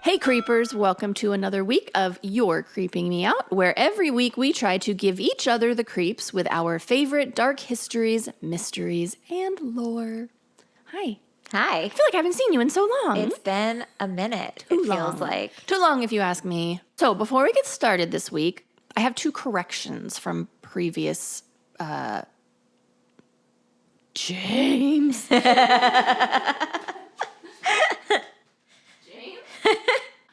Hey creepers, welcome to another week of You're Creeping Me Out, where every week we try to give each other the creeps with our favorite dark histories, mysteries, and lore. Hi. Hi. I feel like I haven't seen you in so long. It's been a minute, Too it long. feels like. Too long if you ask me. So before we get started this week, I have 2 corrections from previous James.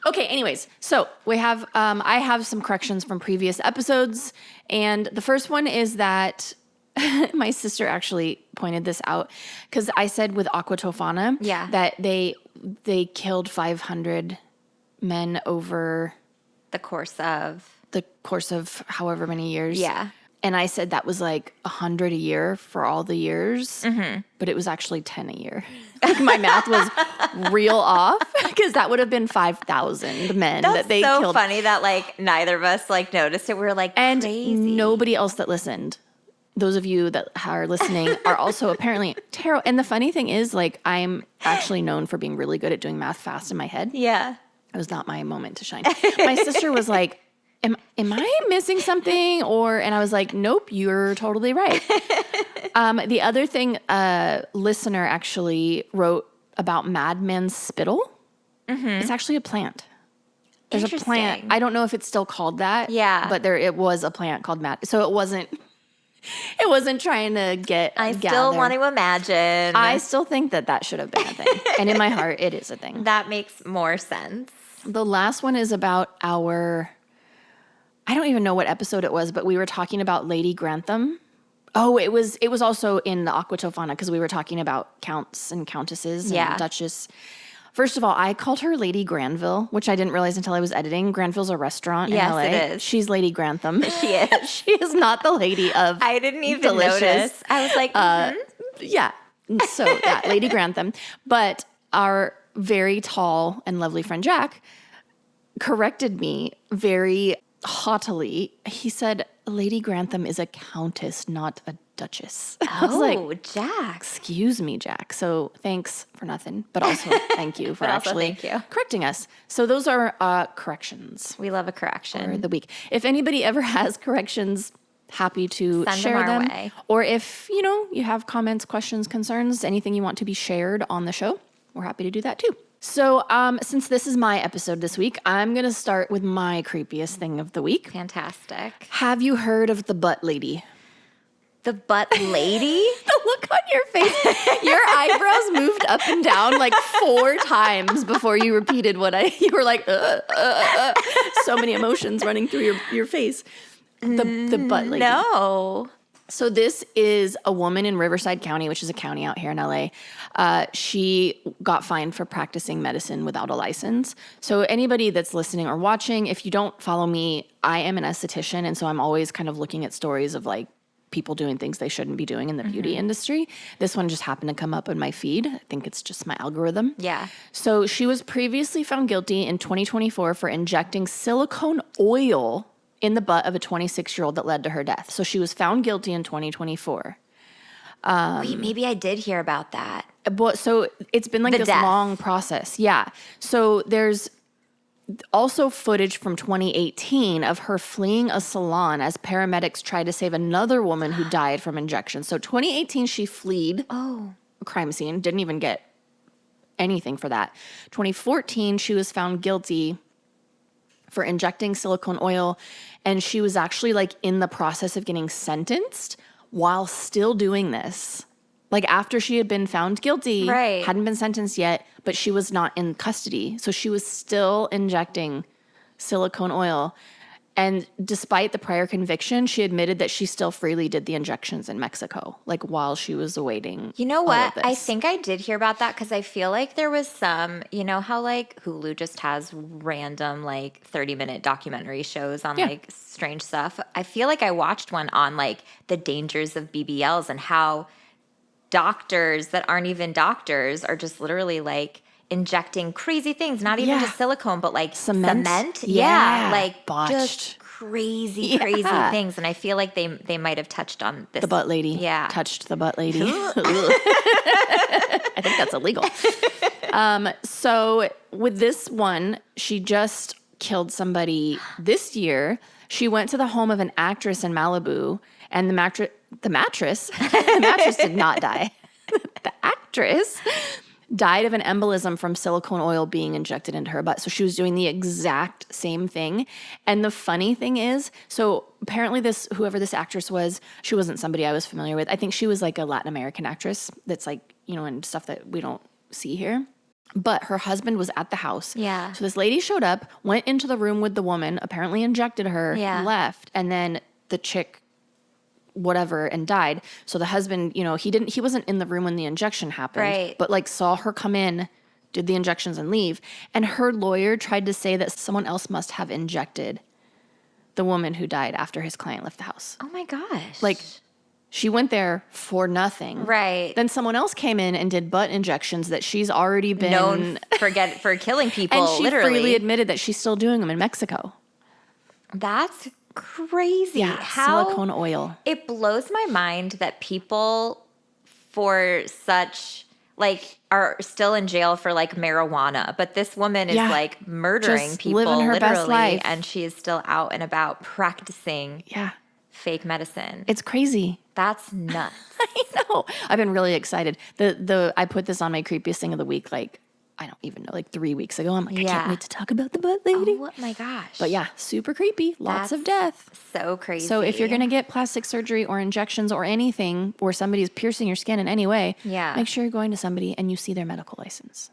Okay, anyways, so we have, I have some corrections from previous episodes, and the first one is that my sister actually pointed this out, because I said with Aqua Tofana that they killed 500 men over The course of however many years. Yeah. And I said that was like 100 a year for all the years, but it was actually 10 a year. Like my math was real off, because that would have been 5,000 men that they killed. That's so funny that like neither of us like noticed it. We were like, and crazy. Nobody else that listened. Those of you that are listening are also apparently terrible. And the funny thing is, like, I'm actually known for being really good at doing math fast in my head. Yeah. It was not my moment to shine. My sister was like, Am I missing something? And I was like, nope, you're totally right. The other thing, a listener actually wrote about madman's spittle. It's actually a plant. There's a plant. I don't know if it's still called that. Yeah. But it was a plant called so it wasn't trying to get still want to imagine. I still think that should have been a thing. And in my heart, it is a thing. That makes more sense. The last one is about I don't even know what episode it was, but we were talking about Lady Grantham. Oh, it was also in the Aqua Tofana, because we were talking about counts and countesses and duchess. First of all, I called her Lady Granville, which I didn't realize until I was editing. Granville's a restaurant in LA. Yes, it is. She's Lady Grantham. She is. She is not the lady of I didn't even Delicious. notice. I was like, Yeah. So, yeah, Lady Grantham. But our very tall and lovely friend Jack corrected me very haughtily. He said, Lady Grantham is a countess, not a duchess. I was like, Jack. Excuse me, Jack. So thanks for nothing, but also thank you for actually correcting us. So those are corrections. We love a correction. For the week. If anybody ever has corrections, happy to share them. Way. Or if, you have comments, questions, concerns, anything you want to be shared on the show, we're happy to do that too. So since this is my episode this week, I'm going to start with my creepiest thing of the week. Fantastic. Have you heard of the butt lady? The butt lady? The look on your face. Your eyebrows moved up and down like 4 times before you repeated you were like, so many emotions running through your face. The butt lady. No. So this is a woman in Riverside County, which is a county out here in LA. She got fined for practicing medicine without a license. So anybody that's listening or watching, if you don't follow me, I am an esthetician. And so I'm always kind of looking at stories of like people doing things they shouldn't be doing in the beauty industry. This one just happened to come up in my feed. I think it's just my algorithm. Yeah. So she was previously found guilty in 2024 for injecting silicone oil in the butt of a 26-year-old that led to her death. So she was found guilty in 2024. Wait, maybe I did hear about that. But so it's been like this long process. Yeah. So there's also footage from 2018 of her fleeing a salon as paramedics tried to save another woman who died from injection. So 2018, she fled a crime scene, didn't even get anything for that. 2014, she was found guilty for injecting silicone oil, and she was actually like in the process of getting sentenced while still doing this. Like after she had been found guilty, hadn't been sentenced yet, but she was not in custody. So she was still injecting silicone oil. And despite the prior conviction, she admitted that she still freely did the injections in Mexico, like while she was awaiting. You know what? I think I did hear about that, because I feel like there was some, how like Hulu just has random like 30-minute documentary shows on like strange stuff. I feel like I watched one on like the dangers of BBLs and how doctors that aren't even doctors are just literally like injecting crazy things, not even just silicone, but like cement. Yeah. Like botched. just crazy things. And I feel like they might have touched on this. The butt lady. Yeah. Touched the butt lady. I think that's illegal. So with this one, she just killed somebody this year. She went to the home of an actress in Malibu, and the mattress did not die. The actress died of an embolism from silicone oil being injected into her butt. So she was doing the exact same thing. And the funny thing is, so apparently whoever this actress was, she wasn't somebody I was familiar with. I think she was like a Latin American actress that's like, and stuff that we don't see here. But her husband was at the house. Yeah. So this lady showed up, went into the room with the woman, apparently injected her, left, and then the chick whatever and died. So the husband, he wasn't in the room when the injection happened, but like saw her come in, did the injections and leave. And her lawyer tried to say that someone else must have injected the woman who died after his client left the house. Oh my gosh. Like she went there for nothing. Right. Then someone else came in and did butt injections that she's already been known for killing people. And she literally freely admitted that she's still doing them in Mexico. That's crazy. Yeah, silicone oil. It blows my mind that people for such are still in jail for like marijuana, but this woman is like murdering just people living her literally, best life. And she is still out and about practicing fake medicine. It's crazy. That's nuts. I know. I've been really excited. I put this on my creepiest thing of the week, I don't even know, 3 weeks ago. I'm like, I can't wait to talk about the butt lady. Oh my gosh. But yeah, super creepy. Lots of death. So crazy. So if you're going to get plastic surgery or injections or anything, or somebody's piercing your skin in any way, make sure you're going to somebody and you see their medical license.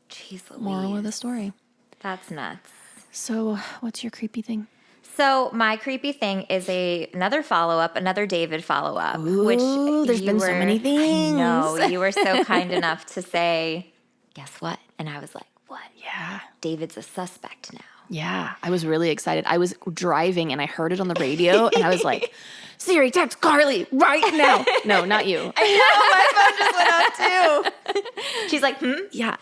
Jeez Louise. Moral of the story. That's nuts. So what's your creepy thing? So my creepy thing is another follow-up, another David follow-up. Ooh, which there's been so many things. I know. You were so kind enough to say, guess what? And I was like, what? Yeah. David's a suspect now. Yeah. I was really excited. I was driving and I heard it on the radio and I was like, Siri, text Carly right now. No, not you. I know. My phone just went off too. She's like, Yeah.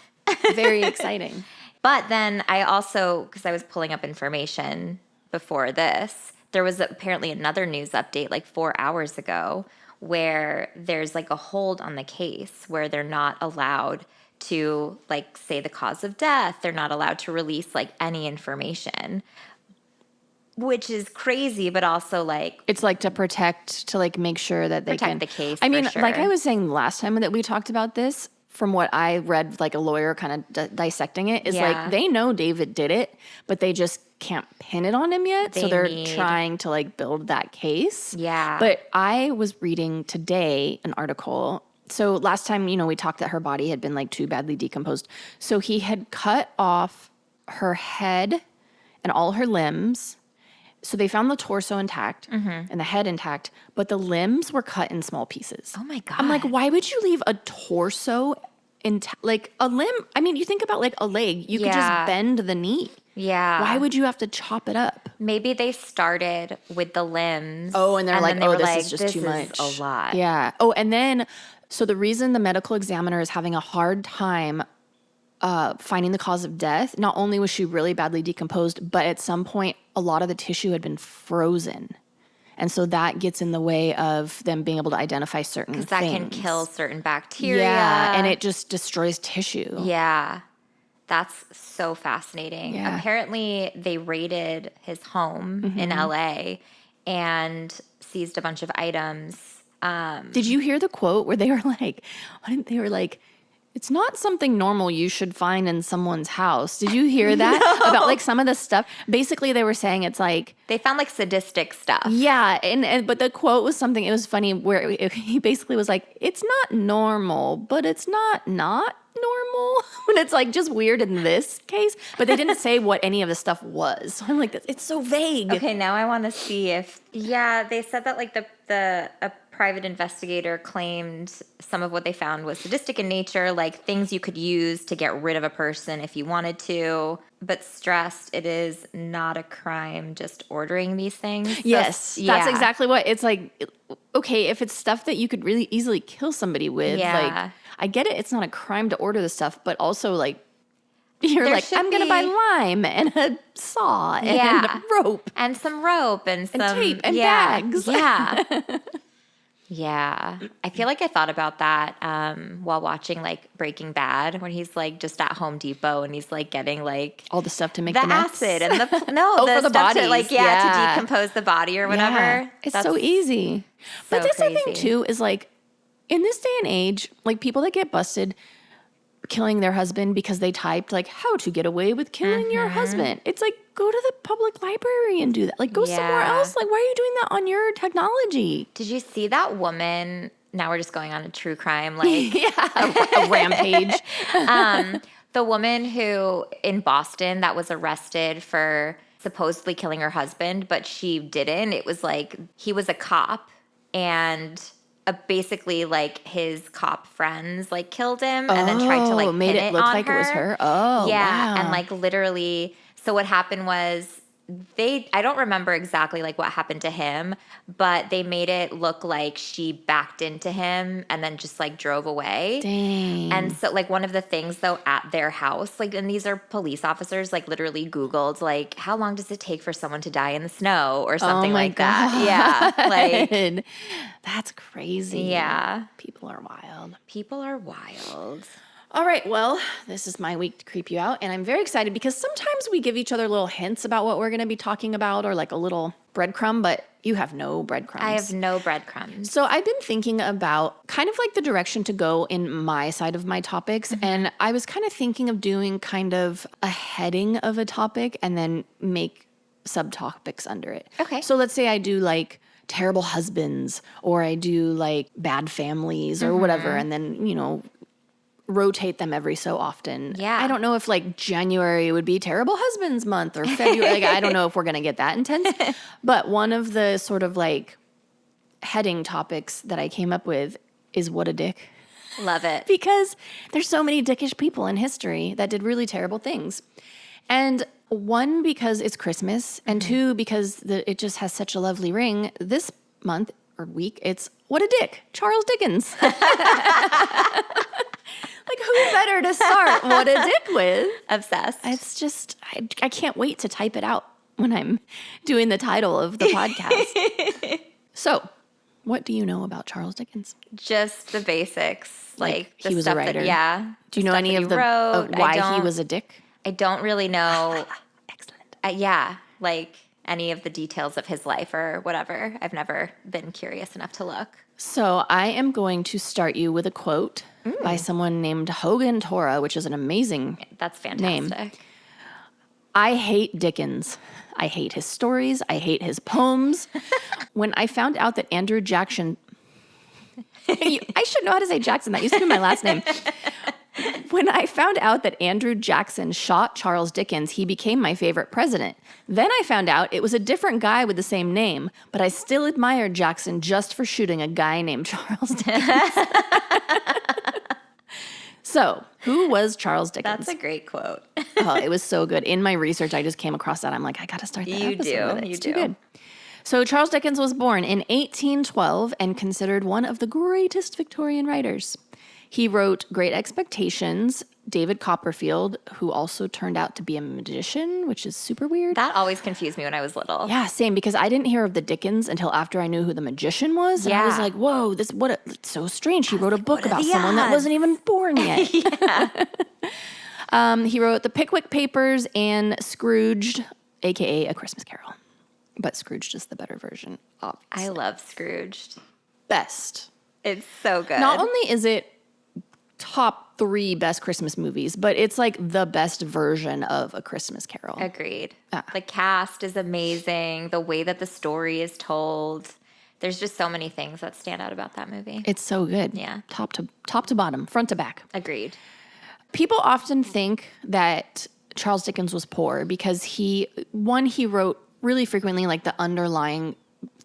Very exciting. But then I also, because I was pulling up information before this, there was apparently another news update 4 hours ago where there's a hold on the case where they're not allowed to say the cause of death. They're not allowed to release any information, which is crazy, but also it's to protect, to make sure that they can protect the case. I mean, for sure. like I was saying last time that we talked about this, from what I read, a lawyer kind of dissecting it, is they know David did it, but they just can't pin it on him yet. So they're trying to build that case. Yeah. But I was reading today an article. So last time, we talked that her body had been too badly decomposed. So he had cut off her head and all her limbs. So they found the torso intact and the head intact, but the limbs were cut in small pieces. Oh my God. I'm like, why would you leave a torso intact? A limb? I mean, you think about a leg. You could just bend the knee. Yeah. Why would you have to chop it up? Maybe they started with the limbs. Oh, and they're this is just too much. This is a lot. Yeah. Oh, and then, so the reason the medical examiner is having a hard time finding the cause of death, not only was she really badly decomposed, but at some point, a lot of the tissue had been frozen. And so that gets in the way of them being able to identify certain things. Because that can kill certain bacteria. Yeah, and it just destroys tissue. Yeah. That's so fascinating. Yeah. Apparently, they raided his home in LA and seized a bunch of items. Did you hear the quote where they were like, it's not something normal you should find in someone's house. Did you hear that? No. About some of the stuff? Basically, they were saying it's they found sadistic stuff. Yeah, but the quote was something, it was funny, where he basically was like, it's not normal, but it's not normal. And it's just weird in this case, but they didn't say what any of the stuff was. So I'm like, it's so vague. Okay, now I want to see if, they said that a private investigator claimed some of what they found was sadistic in nature, things you could use to get rid of a person if you wanted to, but stressed it is not a crime just ordering these things. Yes, that's exactly what it's okay, if it's stuff that you could really easily kill somebody with, I get it, it's not a crime to order the stuff, but also You're There like, should I'm going to buy be- lime and a saw and a rope. And some rope and some tape and bags. Yeah. Yeah. I feel like I thought about that while watching like Breaking Bad, when he's like just at Home Depot and he's like getting like All the stuff to make the the meth. acid and the for the stuff to bodies. like to decompose the body or whatever. Yeah. It's That's so easy. But so that's the thing crazy. too, is like in this day and age, like people that get busted killing their husband because they typed like how to get away with killing your husband. It's like, go to the public library and do that. Like go somewhere Yeah. else. Like why are you doing that on your technology? Did you see that woman? Now we're just going on a true crime like A rampage. the woman who in Boston that was arrested for supposedly killing her husband, but she didn't. It was like he was a cop and basically like his cop friends like killed him and then tried to like made pin it it look on like her. it was her. Oh, Yeah, wow. and like literally, so what happened was I don't remember exactly like what happened to him, but they made it look like she backed into him and then just like drove away. Dang. And so like one of the things though at their house, like, and these are police officers, like literally Googled like, how long does it take for someone to die in the snow or something my like that? Yeah. Like, that's crazy. yeah. People are wild. People are wild. All right, well, this is my week to creep you out, and I'm very excited because sometimes we give each other little hints about what we're going to be talking about or like a little breadcrumb, but you have no breadcrumbs. I have no breadcrumbs. So I've been thinking about kind of like the direction to go in my side of my topics, and I was kind of thinking of doing kind of a heading of a topic and then make subtopics under it. Okay. So let's say I do like terrible husbands or I do like bad families or whatever, and then, you know, rotate them every so often. Yeah. I don't know if like January would be terrible husbands month or February. Like I don't know if we're going to get that intense. But one of the sort of like heading topics that I came up with is what a dick. Love it. Because there's so many dickish people in history that did really terrible things. And one, because it's Christmas, and two, because it just has such a lovely ring. This month or week, it's what a dick, Charles Dickens. Like, who better to start what a dick with? Obsessed. It's just, I can't wait to type it out when I'm doing the title of the podcast. So, what do you know about Charles Dickens? Just the basics. Like he the was a stuff writer. Do you know any of the why he was a dick? I don't really know. Excellent. Yeah, like any of the details of his life or whatever. I've never been curious enough to look. So I am going to start you with a quote by someone named Hogan Tora, which is an amazing That's fantastic. name. I hate Dickens. I hate his stories. I hate his poems. When I found out that Andrew Jackson, I should know how to say Jackson. That used to be my last name. When I found out that Andrew Jackson shot Charles Dickens, he became my favorite president. Then I found out it was a different guy with the same name, but I still admired Jackson just for shooting a guy named Charles Dickens. So, who was Charles Dickens? That's a great quote. Oh, it was so good. In my research, I just came across that. I'm like, I got to start that You episode do. with it. You It's do. too good. So Charles Dickens was born in 1812 and considered one of the greatest Victorian writers. He wrote Great Expectations, David Copperfield, who also turned out to be a magician, which is super weird. That always confused me when I was little. Yeah, same, because I didn't hear of the Dickens until after I knew who the magician was. And I was Yeah. like, whoa, it's so strange. He wrote a book what are about the someone that odds? wasn't even born yet. He wrote The Pickwick Papers and Scrooged, a.k.a. A Christmas Carol. But Scrooged is the better version, obviously. I love Scrooged. Best. It's so good. Not only is it top 3 best Christmas movies, but it's like the best version of A Christmas Carol. Agreed. Ah. The cast is amazing. The way that the story is told. There's just so many things that stand out about that movie. It's so good. Yeah. Top to bottom, front to back. Agreed. People often think that Charles Dickens was poor because he wrote really frequently, like the underlying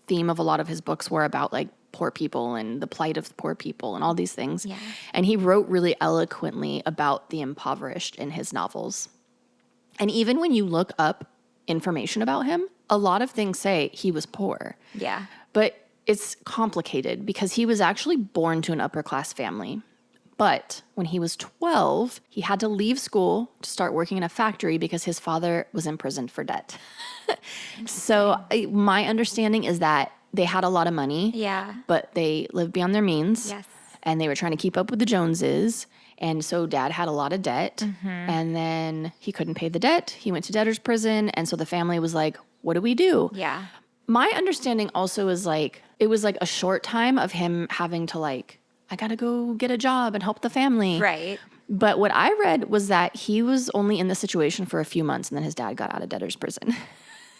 theme of a lot of his books were about like poor people and the plight of poor people and all these things. Yeah. And he wrote really eloquently about the impoverished in his novels. And even when you look up information about him, a lot of things say he was poor. Yeah. But it's complicated because he was actually born to an upper class family. But when he was 12, he had to leave school to start working in a factory because his father was imprisoned for debt. So my understanding is that they had a lot of money, but they lived beyond their means. Yes. And they were trying to keep up with the Joneses. And so dad had a lot of debt. And then he couldn't pay the debt. He went to debtor's prison. And so the family was like, what do we do? Yeah. My understanding also is like, it was like a short time of him having to like, I got to go get a job and help the family. Right. But what I read was that he was only in the situation for a few months and then his dad got out of debtor's prison.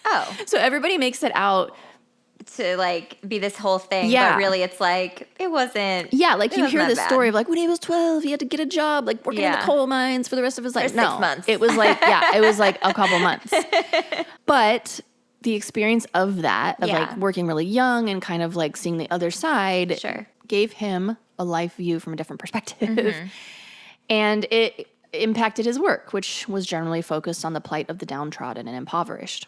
Oh. So everybody makes it out to like be this whole thing, Yeah. but really it's like, it wasn't. Yeah, like it you wasn't hear that this bad. story of like when he was 12, he had to get a job, like working in the Yeah. coal mines for the rest of his life. For No, 6 months. it was like, it was like a couple months. But the experience of that, of like working really young and kind of like seeing the other side, Sure. gave him a life view from a different perspective. And it impacted his work, which was generally focused on the plight of the downtrodden and impoverished.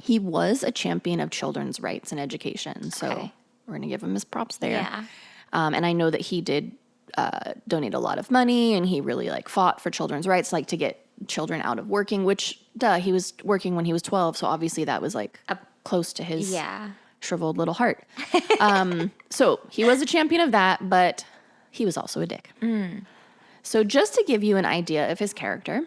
He was a champion of children's rights and education, so we're going to give him his props there. Yeah. And I know that he did donate a lot of money, and he really like fought for children's rights, like to get children out of working, which, he was working when he was 12, so obviously that was like close to his shriveled little heart. So he was a champion of that, but he was also a dick. So just to give you an idea of his character,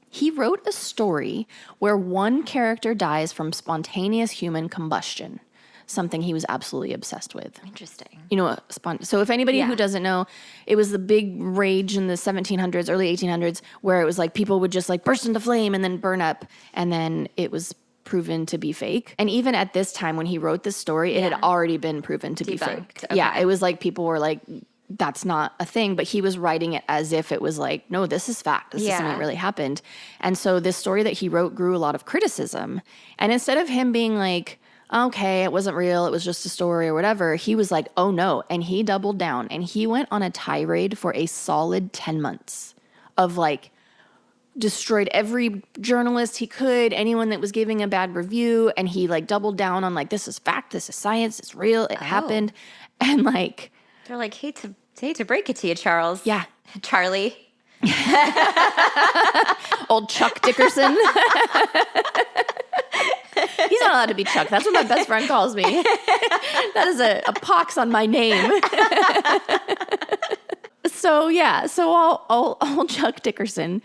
he wrote a story where one character dies from spontaneous human combustion, something he was absolutely obsessed with. Interesting. You know, so if anybody who doesn't know, it was the big rage in the 1700s, early 1800s, where it was like people would just like burst into flame and then burn up, and then it was proven to be fake. And even at this time when he wrote this story, it had already been proven to be fake. Okay. Yeah, it was like people were like, that's not a thing, but he was writing it as if it was like, no, this is fact. This is something that really happened. And so this story that he wrote grew a lot of criticism. And instead of him being like, okay, it wasn't real, it was just a story or whatever, he was like, oh no. And he doubled down and he went on a tirade for a solid 10 months of like, destroyed every journalist he could, anyone that was giving a bad review. And he like doubled down on like, this is fact, this is science, it's real, it happened. And like, they're like, hate to break it to you, Charles. Yeah. Charlie. Old Chuck Dickerson. He's not allowed to be Chuck. That's what my best friend calls me. That is a pox on my name. So old Chuck Dickerson.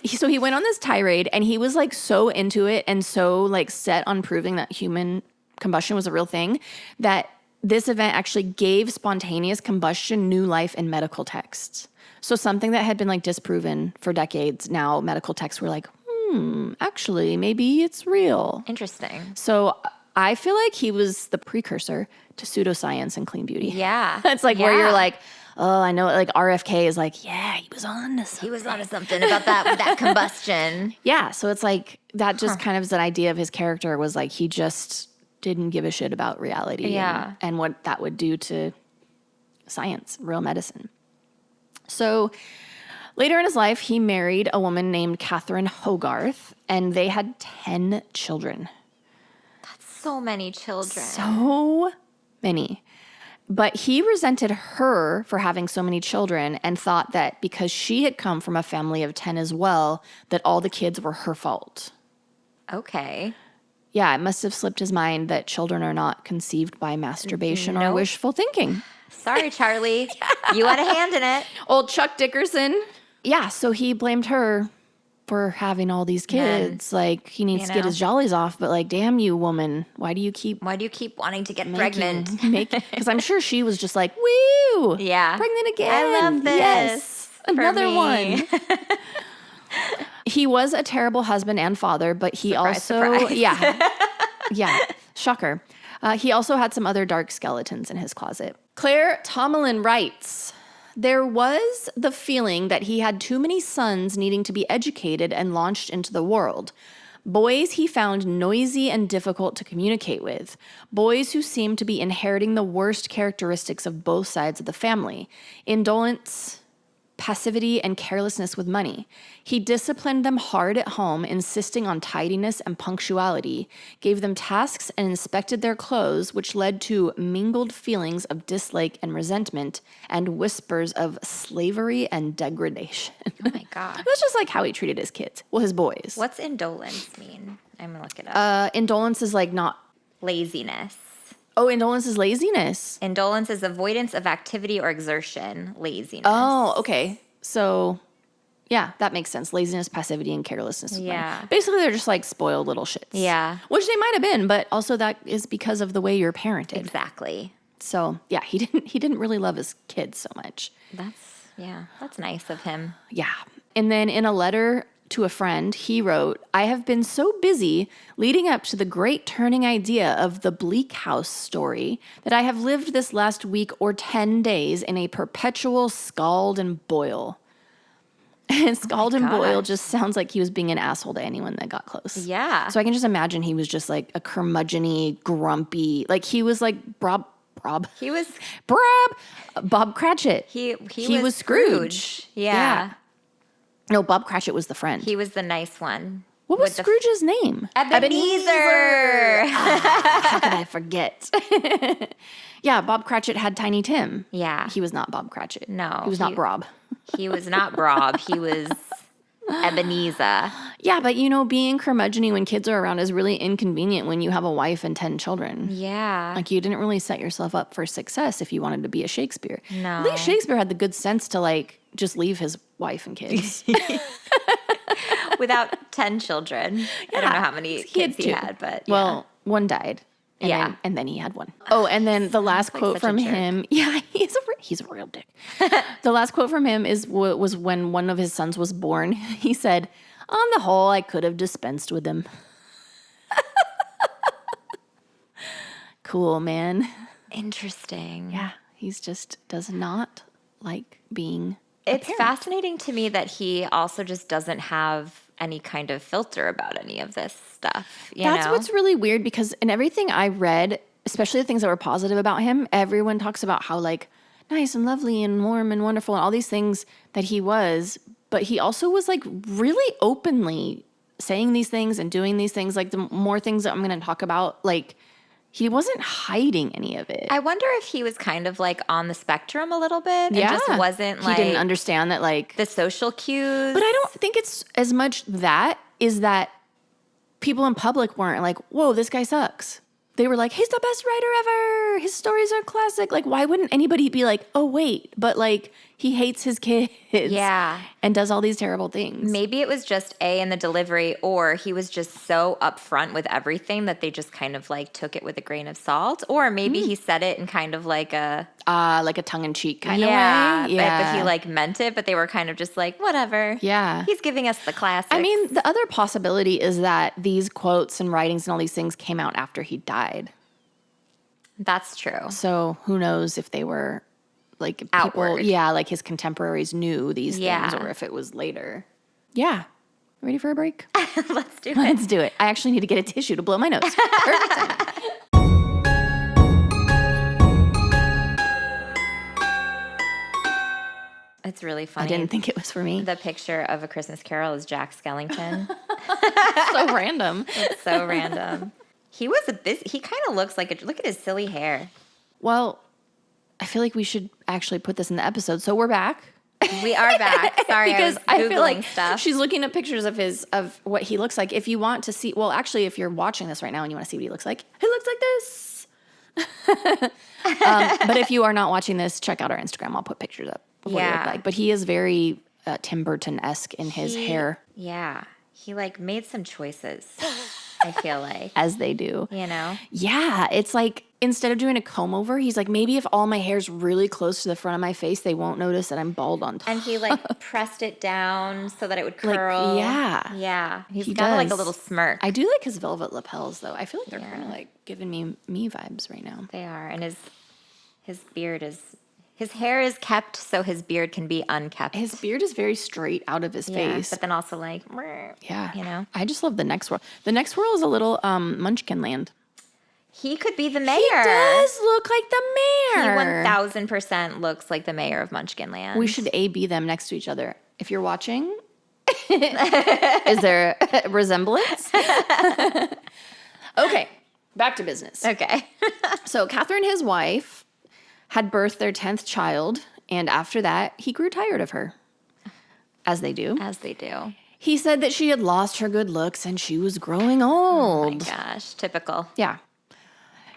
So he went on this tirade and he was like so into it and so like set on proving that human combustion was a real thing that this event actually gave spontaneous combustion new life in medical texts. So something that had been like disproven for decades, now medical texts were like, actually, maybe it's real. Interesting. So I feel like he was the precursor to pseudoscience and clean beauty. Yeah. It's like where you're like, oh, I know, like RFK is like, yeah, he was on to something. He was onto something about that combustion. Yeah, so it's like that just kind of is an idea of his character was like he just didn't give a shit about reality and what that would do to science, real medicine. So later in his life, he married a woman named Catherine Hogarth, and they had 10 children. That's so many children. So many. But he resented her for having so many children and thought that because she had come from a family of 10 as well, that all the kids were her fault. Okay. Yeah, it must have slipped his mind that children are not conceived by masturbation or wishful thinking. Sorry, Charlie. You had a hand in it. Old Chuck Dickerson. Yeah, so he blamed her for having all these kids. Like, he needs to get his jollies off, but like, damn you, woman. Why do you keep wanting to get pregnant? Because I'm sure she was just like, woo! Yeah. Pregnant again. I love this. Yes. Another me. one. He was a terrible husband and father, but he surprise. Yeah, shocker. He also had some other dark skeletons in his closet. Claire Tomalin writes, there was the feeling that he had too many sons needing to be educated and launched into the world. Boys he found noisy and difficult to communicate with. Boys who seemed to be inheriting the worst characteristics of both sides of the family. Indolence, passivity and carelessness with money. He disciplined them hard at home, insisting on tidiness and punctuality, gave them tasks and inspected their clothes, which led to mingled feelings of dislike and resentment and whispers of slavery and degradation. Oh my God. That's just like how he treated his kids. Well, his boys. What's indolence mean? I'm going to look it up. Indolence is like not... Laziness. Oh, indolence is laziness. Indolence is avoidance of activity or exertion. Laziness. Oh, okay. So, yeah, that makes sense. Laziness, passivity, and carelessness. Yeah. Basically, they're just like spoiled little shits. Yeah. Which they might have been, but also that is because of the way you're parented. Exactly. So, yeah, he didn't really love his kids so much. That's nice of him. Yeah. And then in a letter to a friend, he wrote, I have been so busy leading up to the great turning idea of the Bleak House story that I have lived this last week or 10 days in a perpetual scald and boil. And scald and boil just sounds like he was being an asshole to anyone that got close. Yeah. So I can just imagine he was just like a curmudgeon-y, grumpy, like he was like Bob Cratchit. He was Scrooge. Yeah. No, Bob Cratchit was the friend. He was the nice one. What was Scrooge's name? Ebenezer. How could I forget? Yeah, Bob Cratchit had Tiny Tim. Yeah. He was not Bob Cratchit. No. He was not Brob. He was not Brob. He was Ebenezer. Yeah, but being curmudgeon when kids are around is really inconvenient when you have a wife and 10 children. Yeah. Like you didn't really set yourself up for success if you wanted to be a Shakespeare. No. At least Shakespeare had the good sense to like just leave his wife and kids. Without 10 children. Yeah. I don't know how many kids he had, but Well, one died. And then he had one. Oh, and then the last quote from him. Yeah, he's a real dick. The last quote from him was when one of his sons was born. He said, on the whole, I could have dispensed with him. Cool, man. Interesting. Yeah, he's just does not like being It's fascinating to me that he also just doesn't have any kind of filter about any of this stuff. That's what's really weird because in everything I read, especially the things that were positive about him, everyone talks about how like nice and lovely and warm and wonderful and all these things that he was, but he also was like really openly saying these things and doing these things. Like the more things that I'm going to talk about, like he wasn't hiding any of it. I wonder if he was kind of like on the spectrum a little bit and just wasn't like... He didn't understand that like... The social cues. But I don't think it's as much that is that people in public weren't like, whoa, this guy sucks. They were like, he's the best writer ever. His stories are classic. Like, why wouldn't anybody be like, oh, wait, but like he hates his kids. Yeah. And does all these terrible things. Maybe it was just in the delivery, or he was just so upfront with everything that they just kind of like took it with a grain of salt. Or maybe he said it in kind of like a tongue-in-cheek kind of way. Yeah. But he like meant it, but they were kind of just like, whatever. Yeah. He's giving us the classics. I mean, the other possibility is that these quotes and writings and all these things came out after he died. That's true. So who knows if they were like people, outward. Yeah, like his contemporaries knew these things or if it was later. Yeah. Ready for a break? Let's do it. Let's do it. I actually need to get a tissue to blow my nose. Perfect timing. It's really funny. I didn't think it was for me. The picture of A Christmas Carol is Jack Skellington. So random. It's so random. He kind of looks like look at his silly hair. Well, I feel like we should actually put this in the episode. So we're back. We are back. Sorry, because I was Googling feel like stuff. She's looking at pictures of what he looks like. If you want to see, well, actually, if you're watching this right now and you want to see what he looks like this. But if you are not watching this, check out our Instagram. I'll put pictures up of what he looked like. But he is very Tim Burton-esque in his hair. Yeah. He like made some choices, I feel like. As they do. You know? Yeah. It's like instead of doing a comb over, he's like, maybe if all my hair's really close to the front of my face, they won't notice that I'm bald on top. And he like pressed it down so that it would curl. Like, yeah. Yeah. He's got like a little smirk. I do like his velvet lapels though. I feel like they're kind of like giving me vibes right now. They are. And his beard is... His hair is kept so his beard can be unkept. His beard is very straight out of his face. But then also like, yeah. You know? I just love the next swirl. The next swirl is a little Munchkinland. He could be the mayor. He does look like the He mayor. 1000% looks like the mayor of Munchkinland. We should A-B them next to each other. If you're watching, is there a resemblance? Okay, back to business. Okay. So Catherine, his wife, had birthed their 10th child, and after that, he grew tired of her, as they do. As they do. He said that she had lost her good looks and she was growing old. Oh my gosh, typical. Yeah.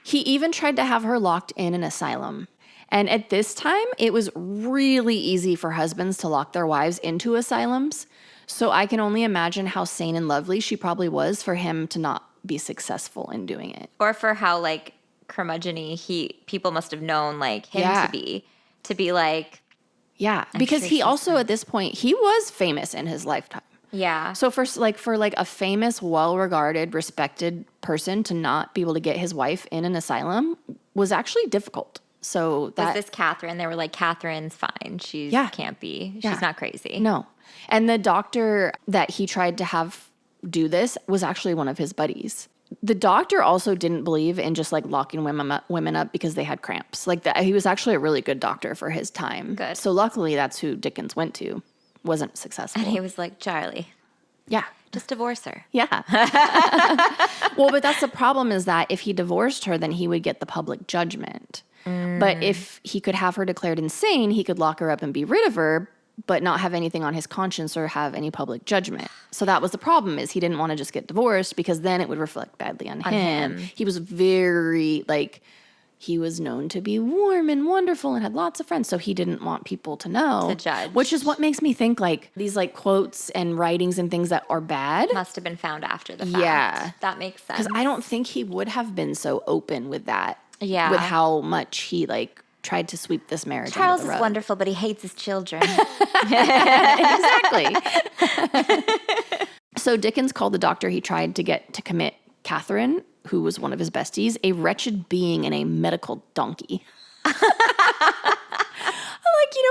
He even tried to have her locked in an asylum. And at this time, it was really easy for husbands to lock their wives into asylums. So I can only imagine how sane and lovely she probably was for him to not be successful in doing it. Or for how like curmudgeon-y people must have known like him to be like. Yeah, because he also at this point, he was famous in his lifetime. Yeah. So for a famous, well-regarded, respected person to not be able to get his wife in an asylum was actually difficult. So that was this Catherine? They were like, Catherine's fine. She can't be. She's not crazy. No. And the doctor that he tried to have do this was actually one of his buddies. The doctor also didn't believe in just like locking women up because they had cramps. Like that, he was actually a really good doctor for his time. Good. So luckily, that's who Dickens went to. Wasn't successful. And he was like, Charlie, yeah, just divorce her. Yeah. Well, but that's the problem is that if he divorced her, then he would get the public judgment. But if he could have her declared insane, he could lock her up and be rid of her, but not have anything on his conscience or have any public judgment. So that was the problem is he didn't want to just get divorced because then it would reflect badly on him. He was very he was known to be warm and wonderful and had lots of friends. So he didn't want people to know. To judge. Which is what makes me think like these like quotes and writings and things that are bad. Must have been found after the fact. Yeah. That makes sense. Because I don't think he would have been so open with that. Yeah. With how much he tried to sweep this marriage Charles under the is rug. wonderful, but he hates his children. Exactly. So Dickens called the doctor he tried to get to commit Catherine, who was one of his besties, a wretched being and a medical donkey.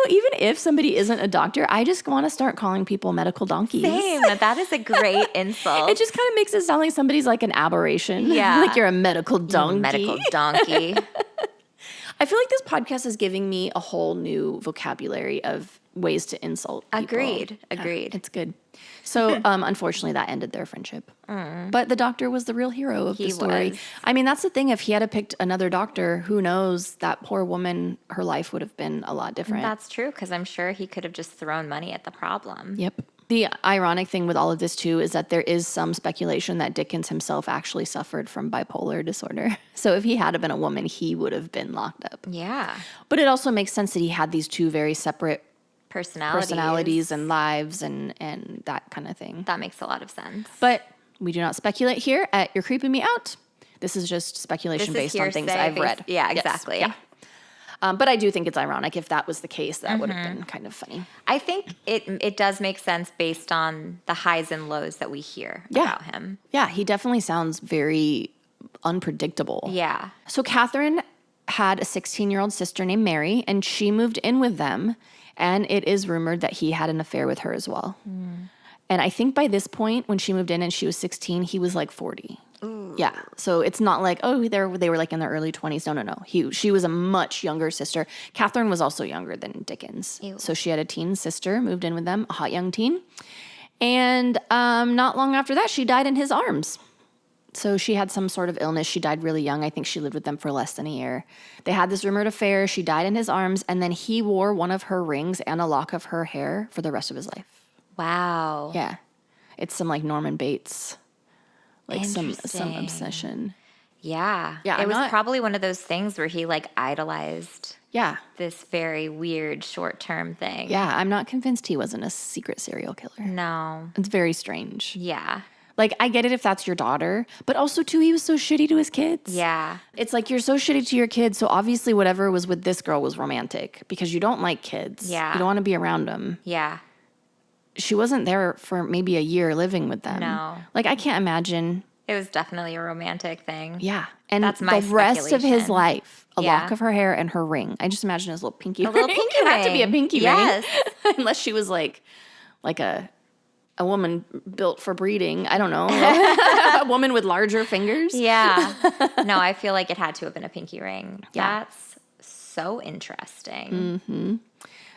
Even if somebody isn't a doctor, I just want to start calling people medical donkeys. Same. That is a great insult. It just kind of makes it sound like somebody's like an aberration. Yeah. Like you're a medical donkey. Medical donkey. I feel like this podcast is giving me a whole new vocabulary of ways to insult people. Agreed. It's good. So, unfortunately, that ended their friendship. But the doctor was the real hero of the story. Was. I mean, that's the thing. If he had picked another doctor, who knows, that poor woman, her life would have been a lot different. That's true, because I'm sure he could have just thrown money at the problem. Yep. The ironic thing with all of this, too, is that there is some speculation that Dickens himself actually suffered from bipolar disorder. So if he had been a woman, he would have been locked up. Yeah. But it also makes sense that he had these two very separate personalities and lives and that kind of thing. That makes a lot of sense. But we do not speculate here at You're Creeping Me Out. This is just speculation based on things I've read. Yeah, Yes, exactly. yeah. But I do think it's ironic. If that was the case, that would have been kind of funny. I think it does make sense based on the highs and lows that we hear about him. Yeah, he definitely sounds very unpredictable. Yeah. So Catherine had a 16-year-old sister named Mary, and she moved in with them. And it is rumored that he had an affair with her as well. And I think by this point, when she moved in and she was 16, he was like 40. Ooh. Yeah. So it's not like, oh, they were like in their early 20s. No. She was a much younger sister. Catherine was also younger than Dickens. Ew. So she had a teen sister, moved in with them, a hot young teen. And not long after that, she died in his arms. So she had some sort of illness. She died really young. I think she lived with them for less than a year. They had this rumored affair. She died in his arms, and then he wore one of her rings and a lock of her hair for the rest of his life. Wow. Yeah. It's some like Norman Bates, like some obsession. Yeah. Yeah. It was probably one of those things where he like idolized this very weird short-term thing. Yeah. I'm not convinced he wasn't a secret serial killer. No. It's very strange. Yeah. Like, I get it if that's your daughter, but also, too, he was so shitty to his kids. Yeah. It's like you're so shitty to your kids, so obviously whatever was with this girl was romantic because you don't like kids. Yeah. You don't want to be around them. Yeah. She wasn't there for maybe a year living with them. No. Like, I can't imagine. It was definitely a romantic thing. Yeah. And that's my the rest of his speculation. life, a lock of her hair and her ring. I just imagine his little pinky ring. A little pinky It ring. had to be a pinky yes. ring. Unless she was like a a woman built for breeding. I don't know. A woman with larger fingers. Yeah. No, I feel like it had to have been a pinky ring. Yeah. That's so interesting. Mm-hmm.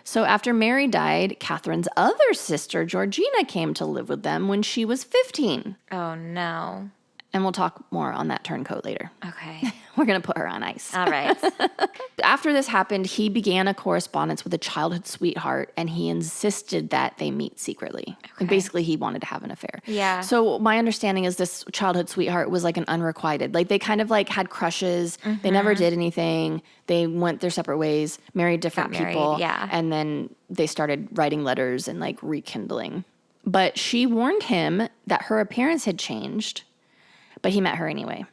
So after Mary died, Catherine's other sister, Georgina, came to live with them when she was 15. Oh, no. And we'll talk more on that turncoat later. Okay. We're going to put her on ice. All right. After this happened, he began a correspondence with a childhood sweetheart, and he insisted that they meet secretly. Okay. And basically, he wanted to have an affair. Yeah. So my understanding is this childhood sweetheart was like an unrequited. Like, they kind of like had crushes. Mm-hmm. They never did anything. They went their separate ways, married different people. Yeah. And then they started writing letters and like rekindling. But she warned him that her appearance had changed, but he met her anyway.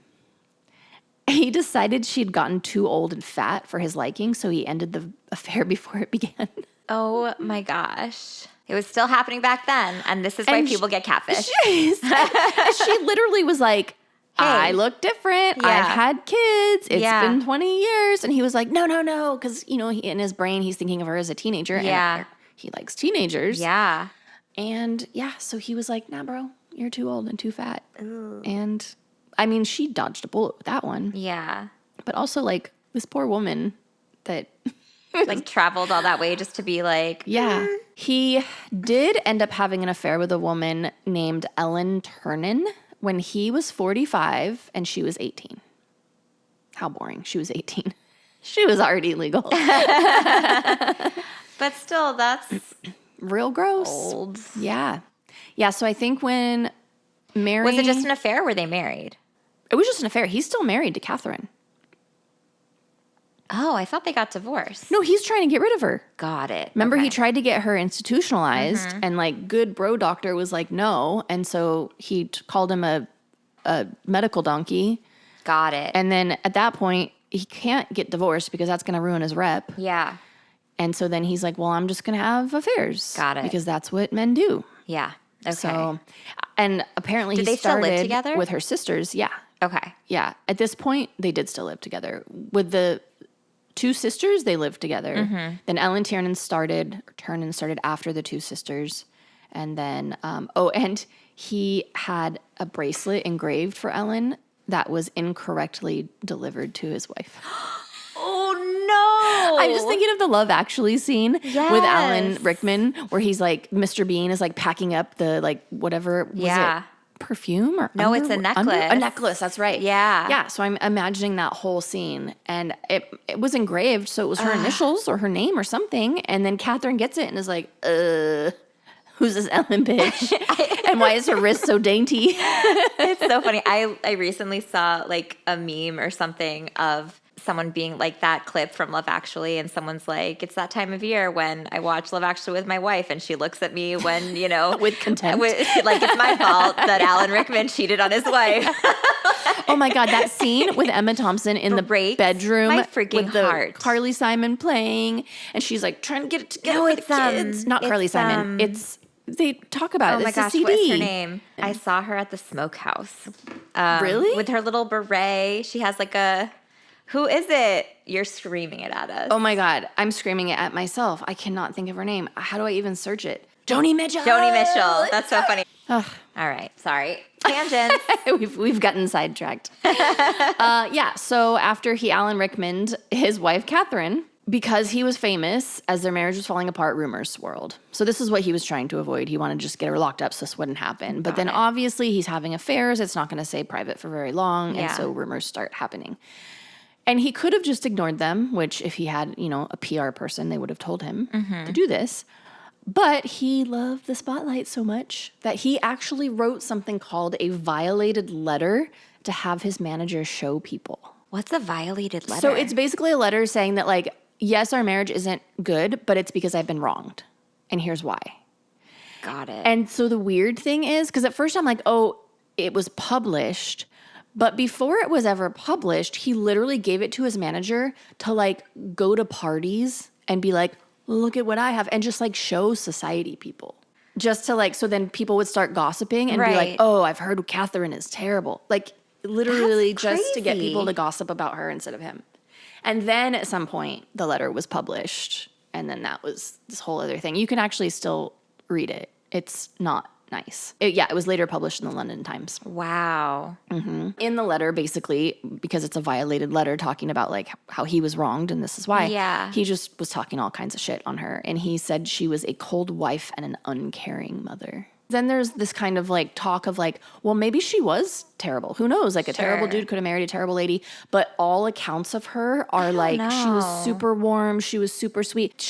He decided she'd gotten too old and fat for his liking, so he ended the affair before it began. Oh my gosh. It was still happening back then, and this is why people get catfish. She literally was like, hey, I look different. Yeah. I've had kids. It's been 20 years. And he was like, no, because, you know, in his brain, he's thinking of her as a teenager. Yeah. And he likes teenagers. Yeah. And so he was like, nah, bro, you're too old and too fat. Ooh. And I mean, she dodged a bullet with that one. Yeah. But also, like, this poor woman that like traveled all that way just to be like, yeah. He did end up having an affair with a woman named Ellen Ternan when he was 45 and she was 18. How boring. She was 18. She was already legal. But still, that's real gross. Old. Yeah. Yeah, so I think when Mary... Was it just an affair or were they married? It was just an affair. He's still married to Catherine. Oh, I thought they got divorced. No, he's trying to get rid of her. Got it. Remember, he tried to get her institutionalized, and like good bro doctor was like, no. And so he called him a medical donkey. Got it. And then at that point, he can't get divorced because that's going to ruin his rep. Yeah. And so then he's like, well, I'm just going to have affairs. Got it. Because that's what men do. Yeah. Okay. So, and apparently did he they still started live together? with her sisters. Yeah. Okay. Yeah. At this point, they did still live together. With the two sisters, they lived together. Mm-hmm. Then Ellen Ternan started after the two sisters. And then, and he had a bracelet engraved for Ellen that was incorrectly delivered to his wife. Oh, no. I'm just thinking of the Love Actually scene with Alan Rickman, where he's like, Mr. Bean is like packing up the like whatever, was it perfume or no, it's a necklace. A necklace, that's right. Yeah. Yeah, so I'm imagining that whole scene. And it was engraved, so it was her initials or her name or something. And then Catherine gets it and is like, who's this Ellen bitch? And why is her wrist so dainty? It's so funny. I recently saw like a meme or something of someone being like that clip from Love Actually, and someone's like, it's that time of year when I watch Love Actually with my wife, and she looks at me when, you know, with contempt, like it's my fault that Alan Rickman cheated on his wife. Oh my God, that scene with Emma Thompson in the bedroom my freaking with the heart. Carly Simon playing, and she's like trying to get it together for the kids. Not Carly Simon. They talk about it. Oh my gosh, CD. what's her name? I saw her at the Smokehouse. Really? With her little beret. She has like a... Who is it? You're screaming it at us. Oh my God, I'm screaming it at myself. I cannot think of her name. How do I even search it? Joni Mitchell. Joni Mitchell. That's so funny. All right, sorry. Tangent. We've gotten sidetracked. So after he Alan Rickmaned his wife, Catherine, because he was famous, as their marriage was falling apart, rumors swirled. So this is what he was trying to avoid. He wanted to just get her locked up so this wouldn't happen. But then obviously he's having affairs. It's not going to stay private for very long. And so rumors start happening. And he could have just ignored them, which if he had, you know, a PR person, they would have told him to do this. But he loved the spotlight so much that he actually wrote something called a violated letter to have his manager show people. What's a violated letter? So it's basically a letter saying that, like, yes, our marriage isn't good, but it's because I've been wronged. And here's why. Got it. And so the weird thing is, because at first I'm like, oh, it was published. But before it was ever published, he literally gave it to his manager to like go to parties and be like, look at what I have, and just like show society people. Just to like, so then people would start gossiping and be like, oh, I've heard Catherine is terrible. Like literally just to get people to gossip about her instead of him. And then at some point, the letter was published. And then that was this whole other thing. You can actually still read it. It's not nice. It was later published in the London Times. Wow. Mm-hmm. In the letter, basically, because it's a violated letter talking about like how he was wronged and this is why. Yeah. He just was talking all kinds of shit on her. And he said she was a cold wife and an uncaring mother. Then there's this kind of like talk of like, well, maybe she was terrible. Who knows? Like a terrible dude could have married a terrible lady. But all accounts of her are like, she was super warm. She was super sweet.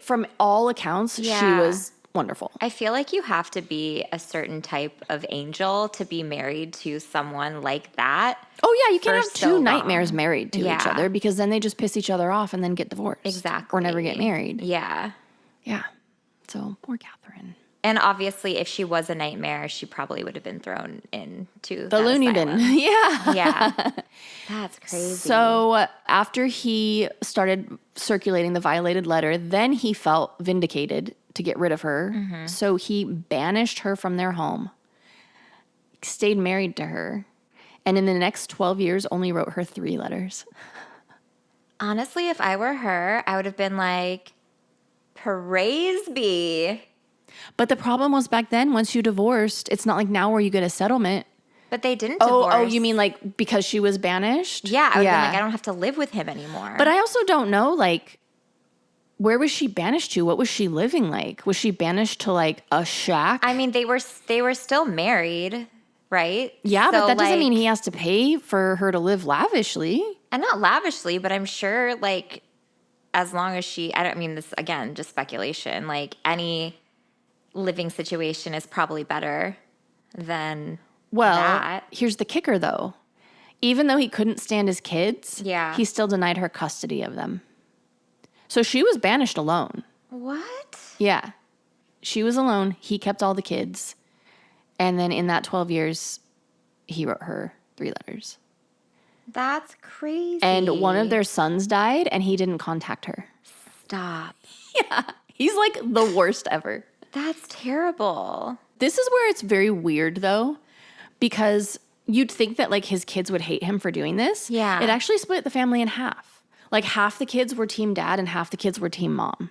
From all accounts, she was wonderful. I feel like you have to be a certain type of angel to be married to someone like that. Oh, yeah. You can't have two nightmares married to each other because then they just piss each other off and then get divorced. Exactly. Or never get married. Yeah. Yeah. So poor Catherine. And obviously, if she was a nightmare, she probably would have been thrown into the loony bin. Yeah. Yeah. That's crazy. So after he started circulating the violated letter, then he felt vindicated to get rid of her. Mm-hmm. So he banished her from their home, stayed married to her, and in the next 12 years only wrote her 3 letters. Honestly, if I were her, I would have been like, praise be. But the problem was back then, once you divorced, it's not like now where you get a settlement. But they didn't divorce. Oh, you mean like because she was banished? Yeah, I would have been like, I don't have to live with him anymore. But I also don't know, like, where was she banished to? What was she living like? Was she banished to like a shack? I mean, they were still married, right? Yeah, so, but that doesn't mean he has to pay for her to live lavishly. And not lavishly, but I'm sure like as long as I don't mean this again, just speculation, like any living situation is probably better than that. Here's the kicker though. Even though he couldn't stand his kids, he still denied her custody of them. So she was banished alone. What? Yeah. She was alone. He kept all the kids. And then in that 12 years, he wrote her 3 letters. That's crazy. And one of their sons died, and he didn't contact her. Stop. Yeah. He's like the worst ever. That's terrible. This is where it's very weird, though, because you'd think that like his kids would hate him for doing this. Yeah. It actually split the family in half. Like half the kids were team dad and half the kids were team mom.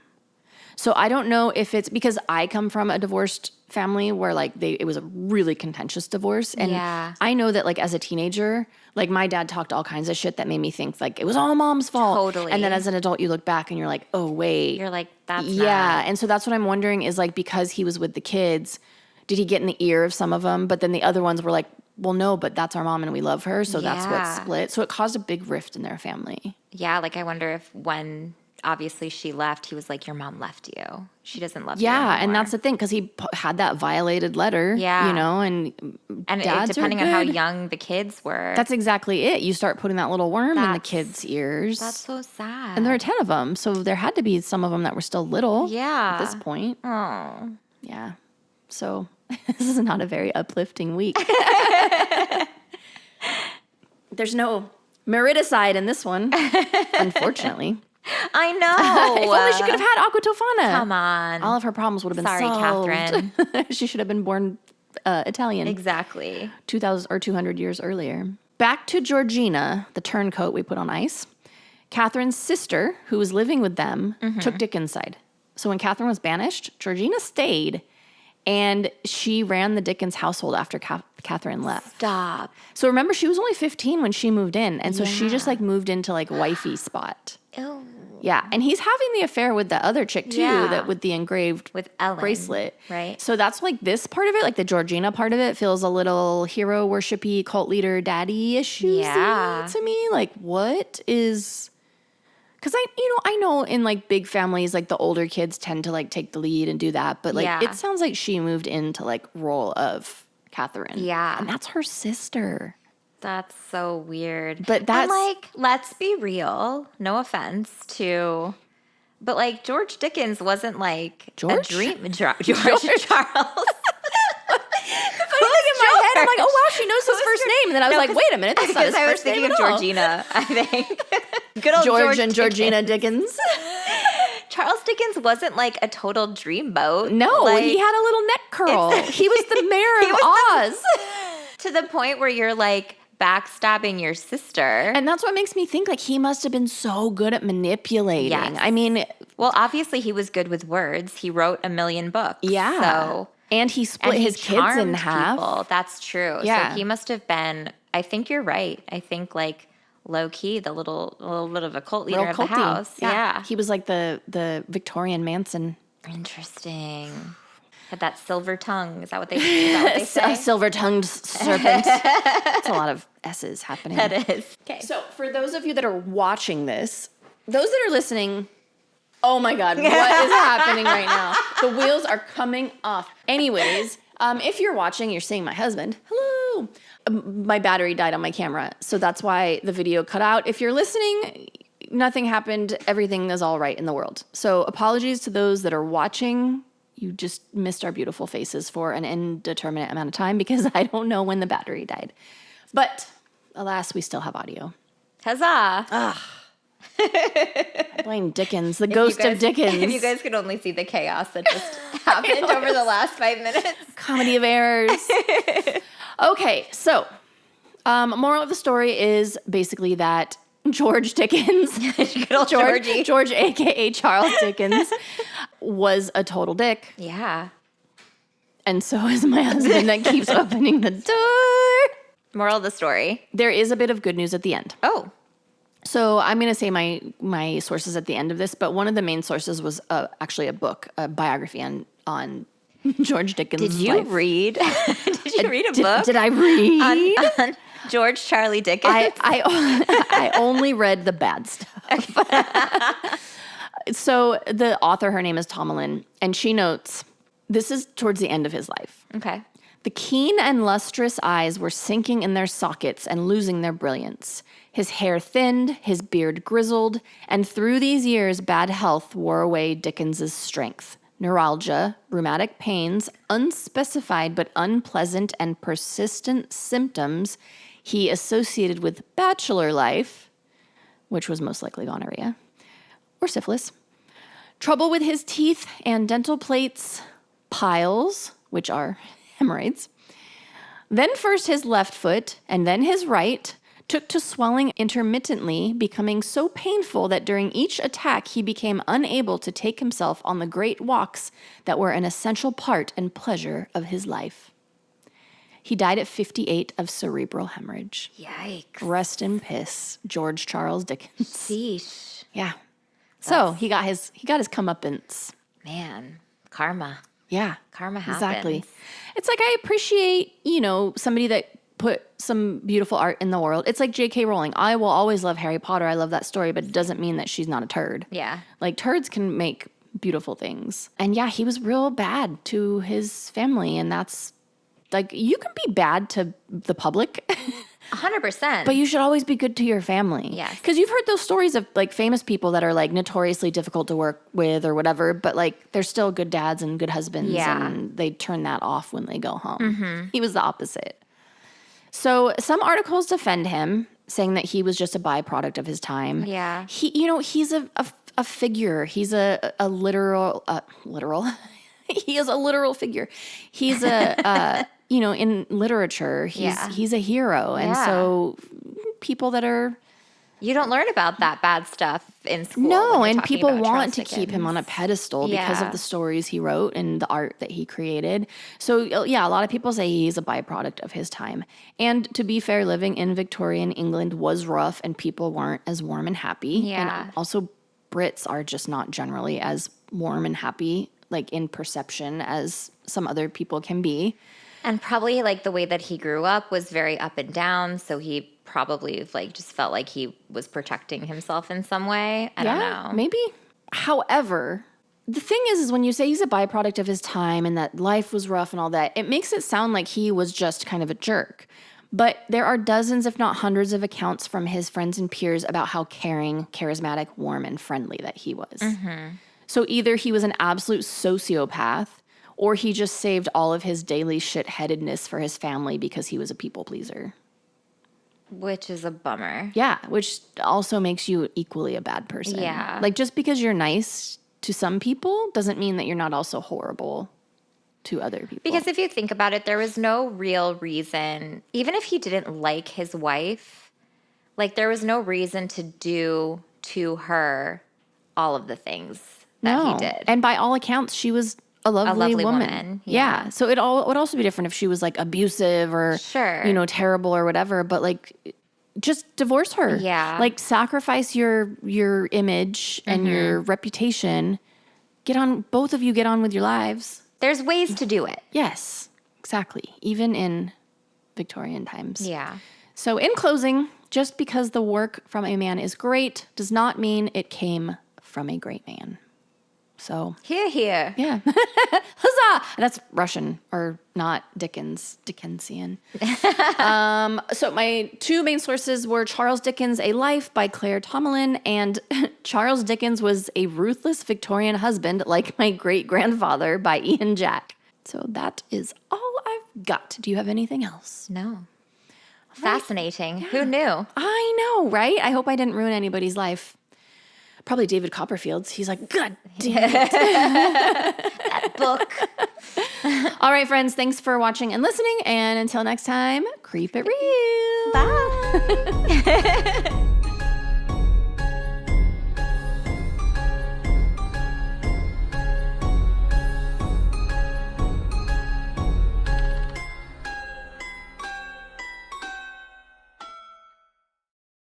So I don't know if it's because I come from a divorced family where like it was a really contentious divorce. And I know that like as a teenager, like my dad talked all kinds of shit that made me think like it was all mom's fault. Totally. And then as an adult, you look back and you're like, oh, wait. You're like, that's not. And so that's what I'm wondering is like because he was with the kids, did he get in the ear of some of them? But then the other ones were like, well, no, but that's our mom and we love her. So that's what split. So it caused a big rift in their family. Yeah. Like I wonder if when obviously she left, he was like, your mom left you. She doesn't love you anymore. Yeah, and that's the thing, because he had that violated letter, you know, and depending on how young the kids were. That's exactly it. You start putting that little worm in the kids' ears. That's so sad. And there are 10 of them, so there had to be some of them that were still little at this point. Oh. Yeah. So this is not a very uplifting week. There's no Meridicide in this one, unfortunately. I know. If only she could have had aqua tofana. Come on. All of her problems would have been solved. Catherine. She should have been born Italian. Exactly. 2,000 or 200 years earlier. Back to Georgina, the turncoat we put on ice. Catherine's sister, who was living with them, took Dickens' side. So when Catherine was banished, Georgina stayed, and she ran the Dickens household after Catherine left. Stop. So remember, she was only 15 when she moved in, and so she just like moved into like wifey spot. Ew. Yeah, and he's having the affair with the other chick too, that with the engraved Ellen, bracelet, right? So that's like this part of it, like the Georgina part of it, feels a little hero worshipy, cult leader, daddy issues to me. Like, what is? Because I know in like big families, like the older kids tend to like take the lead and do that, but like it sounds like she moved into like role of Catherine, and that's her sister. That's so weird. But that's... And, like, let's be real. No offense to... But, like, George Dickens wasn't, like, George? a dream... George Charles. The funny thing in my head, I'm like, oh, wow, she knows his first name. And then I was like, wait a minute, that's not his first name at all. I was thinking of Georgina, I think. Good old George and Georgina Dickens. Charles Dickens wasn't, like, a total dreamboat. No, like, he had a little neck curl. He was the mayor of Oz. To the point where you're, like... backstabbing your sister. And that's what makes me think like he must have been so good at manipulating. I mean, well, obviously he was good with words. He wrote 1 million books. Yeah. So And he split his kids in half. People. That's true. Yeah. So he must have been, I think you're right. I think like low key, a little bit of a cult leader of the house. Yeah. He was like the Victorian Manson. Interesting. Had that silver tongue. Is that what they say? A silver-tongued serpent. It's a lot of S's happening. That is. Okay. So for those of you that are watching this, those that are listening, oh my God, what is happening right now? The wheels are coming off. Anyways, if you're watching, you're seeing my husband. Hello. My battery died on my camera, so that's why the video cut out. If you're listening, nothing happened. Everything is all right in the world. So apologies to those that are watching. You just missed our beautiful faces for an indeterminate amount of time because I don't know when the battery died. But alas, we still have audio. Huzzah. I blame Dickens, the ghost of Dickens. If you guys could only see the chaos that just happened over the last 5 minutes. Comedy of errors. Okay, so moral of the story is basically that George Dickens, George aka Charles Dickens, was a total dick. Yeah. And so is my husband that keeps opening the door. Moral of the story. There is a bit of good news at the end. Oh. So I'm going to say my sources at the end of this, but one of the main sources was actually a book, a biography on George Dickens' life. Did you read? Did you read a book? Did I read? On George Charlie Dickens? I only read the bad stuff. So the author, her name is Tomalin, and she notes, this is towards the end of his life. Okay. The keen and lustrous eyes were sinking in their sockets and losing their brilliance. His hair thinned, his beard grizzled, and through these years, bad health wore away Dickens's strength. Neuralgia, rheumatic pains, unspecified but unpleasant and persistent symptoms he associated with bachelor life, which was most likely gonorrhea, or syphilis. Trouble with his teeth and dental plates, piles, which are hemorrhoids. Then first his left foot, and then his right, took to swelling intermittently, becoming so painful that during each attack he became unable to take himself on the great walks that were an essential part and pleasure of his life. He died at 58 of cerebral hemorrhage. Yikes. Rest in piss, George Charles Dickens. Sheesh. Yeah. So he got his comeuppance. Man, karma. Yeah. Karma happens. Exactly. It's like I appreciate, somebody that put some beautiful art in the world. It's like J.K. Rowling. I will always love Harry Potter. I love that story, but it doesn't mean that she's not a turd. Yeah. Like turds can make beautiful things. And yeah, he was real bad to his family, and that's like, you can be bad to the public. 100%. But you should always be good to your family. Yes. Because you've heard those stories of like famous people that are like notoriously difficult to work with or whatever, but like they're still good dads and good husbands, and they turn that off when they go home. Mm-hmm. He was the opposite. So some articles defend him, saying that he was just a byproduct of his time. Yeah. He's a figure. He's a literal. He is a literal figure. He's in literature, he's a hero. And so people that are... You don't learn about that bad stuff in school. No, and people want to keep him on a pedestal because of the stories he wrote and the art that he created. So, yeah, a lot of people say he's a byproduct of his time. And to be fair, living in Victorian England was rough and people weren't as warm and happy. Yeah. And also, Brits are just not generally as warm and happy, like in perception, as some other people can be. And probably like the way that he grew up was very up and down. So he probably like just felt like he was protecting himself in some way. I don't know. Maybe. However, the thing is when you say he's a byproduct of his time and that life was rough and all that, it makes it sound like he was just kind of a jerk. But there are dozens, if not hundreds, of accounts from his friends and peers about how caring, charismatic, warm, and friendly that he was. Mm-hmm. So either he was an absolute sociopath, or he just saved all of his daily shitheadedness for his family because he was a people pleaser. Which is a bummer. Yeah, which also makes you equally a bad person. Yeah. Like just because you're nice to some people doesn't mean that you're not also horrible to other people. Because if you think about it, there was no real reason, even if he didn't like his wife, like there was no reason to do to her all of the things that he did. And by all accounts, she was a lovely woman. woman. Yeah. So it would also be different if she was like abusive or, terrible or whatever. But like, just divorce her. Yeah. Like sacrifice your image and your reputation. Both of you get on with your lives. There's ways to do it. Yes, exactly. Even in Victorian times. Yeah. So in closing, just because the work from a man is great does not mean it came from a great man. So Here. Yeah. Huzzah! That's Russian or not Dickensian. So my two main sources were Charles Dickens, A Life by Claire Tomalin, and Charles Dickens Was a Ruthless Victorian Husband Like My Great-Grandfather by Ian Jack. So that is all I've got. Do you have anything else? No. Fascinating. Who knew? I know, right? I hope I didn't ruin anybody's life. Probably David Copperfield's. He's like, God damn it. That book. All right, friends. Thanks for watching and listening. And until next time, creep it real. Bye.